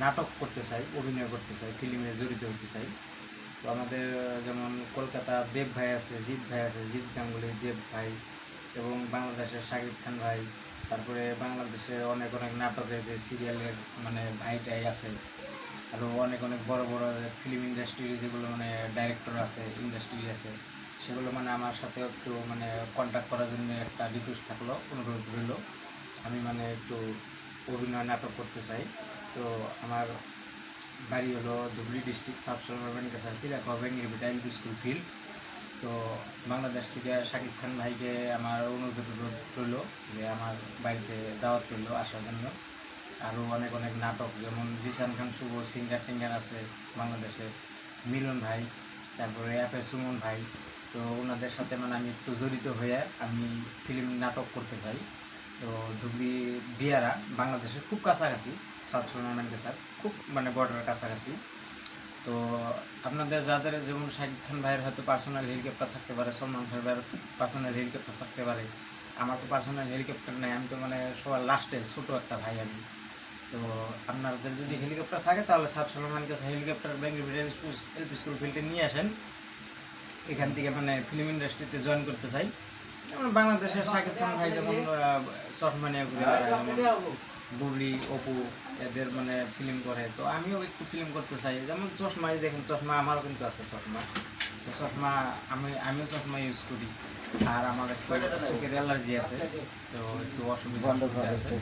নাটক করতে চাই, অভিনয় করতে চাই, ফিল্মে জড়িত হতে চাই। তো আমাদের যেমন কলকাতা দেব ভাই আছে, জিৎ ভাই আছে, জিৎ গাঙ্গুলি দেব ভাই, এবং বাংলাদেশের শাকিব খান ভাই, তারপরে বাংলাদেশের অনেক অনেক নাটকের যে সিরিয়ালের মানে ভাইটাই আছে, আরও অনেক অনেক বড় বড় ফিল্ম ইন্ডাস্ট্রির যেগুলো মানে ডাইরেক্টর আছে, ইন্ডাস্ট্রি আছে, সেগুলো মানে আমার সাথে একটু মানে কন্ট্যাক্ট করার জন্য একটা রিকোয়েস্ট থাকলো, অনুরোধ রইল। আমি মানে একটু অভিনয় নাটক করতে চাই। তো আমার বাড়ি হলো ধুবড়ি ডিস্ট্রিক্ট সাউথ সুন্দরবন কাছাকাছি, লেখা হবে নির্বিটা এলপি স্কুল ফিল্ড। তো বাংলাদেশ থেকে শাকিব খান ভাইকে আমার অনুরোধ রইল যে আমার বাড়িতে দাওয়াত রইল আসার জন্য। আরও অনেক অনেক নাটক, যেমন জিসান খান শুভ সিঙ্গার টিঙ্গার আছে বাংলাদেশে, মিলন ভাই, তারপরে এফএ সুমন ভাই। তো ওনাদের সাথে মানে আমি একটু জড়িত হয়ে আমি ফিল্ম নাটক করতে চাই। তো ধুবড়ি দিয়ারা বাংলাদেশের খুব কাছাকাছি, সাউথ সুন্দরবন স্যার খুব মানে বর্ডারের কাছাকাছি। তো আপনাদের যাদের যেমন শাকিব খান ভাইয়ের হয়তো পার্সোনাল হেলিকপ্টার থাকতে পারে, সলমান ভাইয়ের পার্সোনাল হেলিকপ্টার থাকতে পারে, আমার তো পার্সোনাল হেলিকপ্টার নেই, আমি তো মানে সবার লাস্টে ছোটো একটা ভাই আমি। তো আপনাদের যদি হেলিকপ্টার থাকে তাহলে সাউথ সুন্দরবন কাছে হেলিকপ্টার বেঙ্গলি এলপি স্কুল ফিল্ডে নিয়ে আসেন। এখান থেকে মানে ফিল্ম ইন্ডাস্ট্রিতে জয়েন করতে চাই। যেমন বাংলাদেশের শাকিব খান ভাই যেমন চশমা নিয়ে ঘুরে বেড়ায়, যেমন বুবলি অপু এদের মানে ফিল্ম করে, তো আমিও একটু ফিল্ম করতে চাই। যেমন চশমাই দেখেন, চশমা আমারও কিন্তু আছে চশমা, তো চশমা আমিও চশমা ইউজ করি। আর আমার একটু চোখের অ্যালার্জি আছে, তো একটু অসুবিধা আছে।